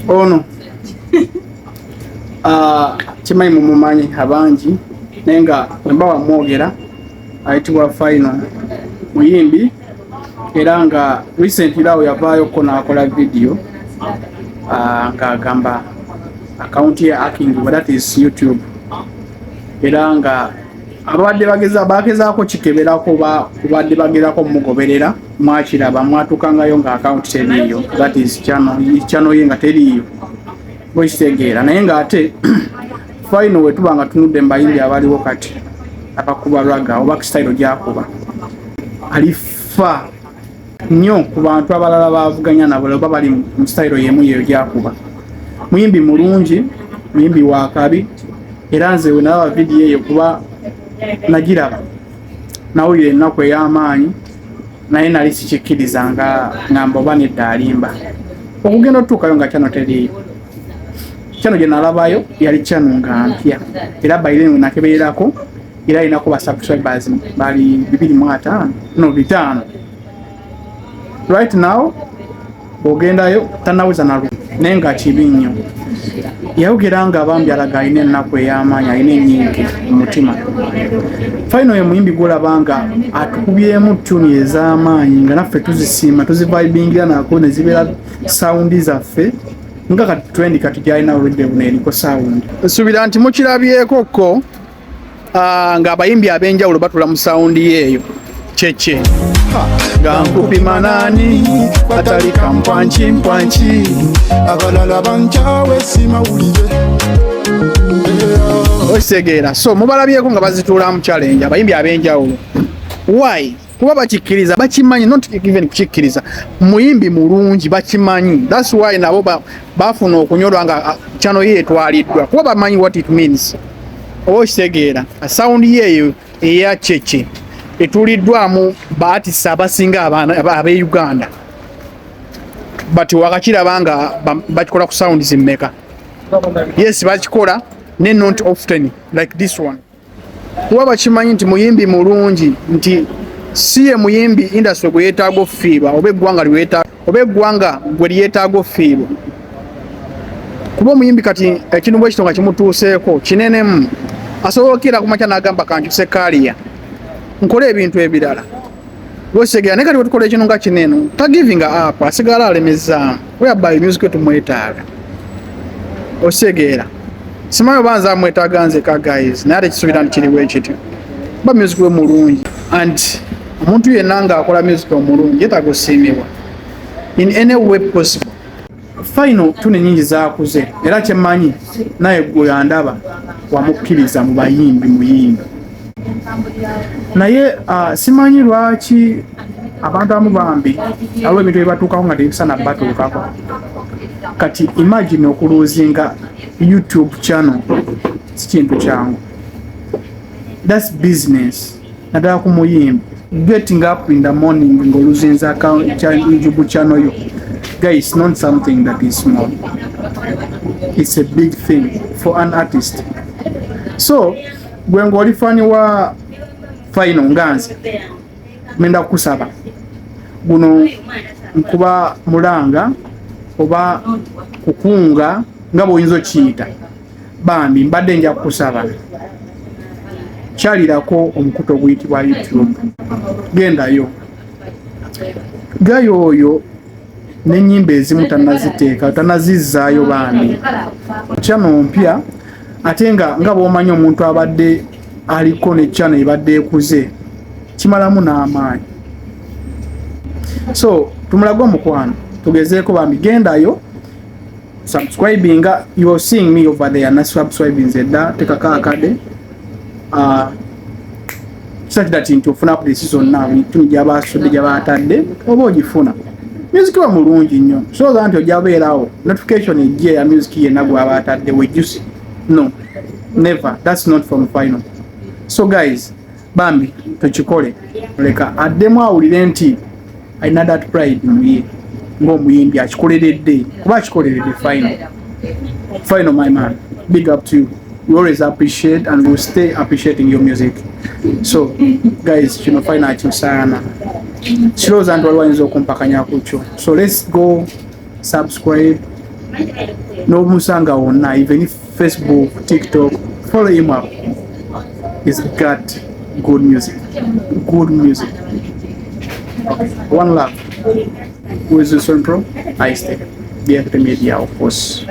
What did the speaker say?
ono kimanyi mumumanyi abangi naye nga wemba wamwogera ayitibwa Final muyimbi era nga recently awo yavaayo ko n'akola video ng'agamba account ye hacking, that is YouTube, era nga abadde bagezaako kikeberako kubadde bagerako mugoberera mwakiraba mwatukangayo nga account teriyo, that is channel ye nga teriyo bwekitegeera. Naye nga ate Final we tuba nga tunudde mbayimbi abaliwo kati abakuba raga oba style gyakuba alifa nnyo ku bantu abalala bavuganya nabo oba bali mu style yemu yeyo gyakuba. Muyimbi mulungi, muyimbi wakabi, era nze we nalaba video eyo kuba nagiraba nawulira ennaku ey'amaanyi naye nali sikikkiriza nga ngamba oba nedda alimba okugenda otuukayo nga kyano teriyo. Kyano gye nalabayo yali kyano nga mpya era bayiremu nakebererako era alinako ba subscribers bali 5 right now. Bw'ogendayo tanawuza nalu naye nga kibi nnyo. Yayogera nga bambi alaga alina ennaku ey'amaanyi, alina ennyingi mu mutima. Final ye muyimbi gw'olaba nga atukubyemu tuni ez'amaanyi nga naffe tuzisiima tuzivibingira nako ne zibeera sawundi zaffe nga kati trend kati gy'alina oludde buno eriko sawundi. Nsuubira nti mukirabyeko ko ng'abayimbi ab'enjawulo batula mu sawundi yeeyo kyekye nga nkupima nani batalika mpwanki abalala banjawe simawulire osegeera. So mubalabyeko nga bazituula mu challenge abayimbi ab'enjawulo. Why? Kuba bakikkiriza bakimanyi, not even kukikkiriza, muyimbi mulungi bakimanyi. That's why nabo bafuna okunyolwa nga channel ye etwaliddwa kuba bamanyi what it means. Osegeera sound yeeyo eya cheche etuliddwamu baatisa abasinga ab'e Uganda, but wakakiraba nga bakikola ku sound zimmeka. Yes, bakikola ne not often like this one. Kuba bakimanyi nti muyimbi mulungi, nti si ye muyimbi industry gwe yeetaaga ofiibwa oba eggwanga gwe lyetaaga ofiibwa. Kuba omuyimbi kati ekintu bwe kito nga kimutuuseeko kinenemu, asobola okukira ku makya n'agamba kankyuse kaliya nkole ebintu ebirala. Bw'osegera naye kati bwe tukola ekintu nga kineno tagivinga up, asigala alemezaamu whereby music tumwetaaga. Osegeera simanyi oba nze amwetaaga nzeka guys, naye ate kisuubira nti kiri bwe kityo. Kuba music we mulungi, and omuntu yenna ng'akola music omulungi yeetaaga osiimibwa in any way possible. Final tune nyingi zaakuze era kyemmanyi naye gwe yandaba wamukkiriza mu bayimbi muyimbi. Naye simanyi lwaki abantu amu bambi abo ebintu ebibatuukako nga tebisana batuukako. Kati imagine okuluzinga YouTube channel si kintu kyangu, that's business. Naddala ku muyimbi getting up in the morning ng'oluzinza YouTube channel yo, guys, not something that is small, it's a big thing for an artist. So gwe ng'oli fani wa Final nganze menda kusaba guno nkuba mulanga oba kukunga nga bw'oyinza okiyita bambi mbadde nja kukusaba kyalirako omukuto oguyitibwa YouTube. Gendayo gayo oyo n'ennyimba ezimu tannazizaayo bambi channel mpya, ate nga bw'omanyi omuntu abadde aliko ne channel ebadde ekuze kimalamu n'amaanyi. So tumulaga omukwano tugezeeko bambi gendayo subscribing, you are seeing me over there na subscribing zedda tekaka akade such that into ofuna up the season now tunijabasudde jabatadde oba ogifuna music wa mulungi nnyo so that ojabeerawo notification ejje ya music yenna gwabatadde wejusi. No, never. That's not from Final. So guys, bambi tukikole leka addemu awulire nti alina that pride muye ng'omuyimbi akikoleredde kuba akikoleredde Final my man, big up to you. We always appreciate and we'll stay appreciating your music. So guys, kino Final kyusana kirowooza nti waliwo ayinza okumpakanya ku kyo. So let's go subscribe n'omusanga wonna, even Facebook, TikTok, follow him up. He's got good music. Good music. One love. Who is this one, bro? I stay. BFP Media, of course.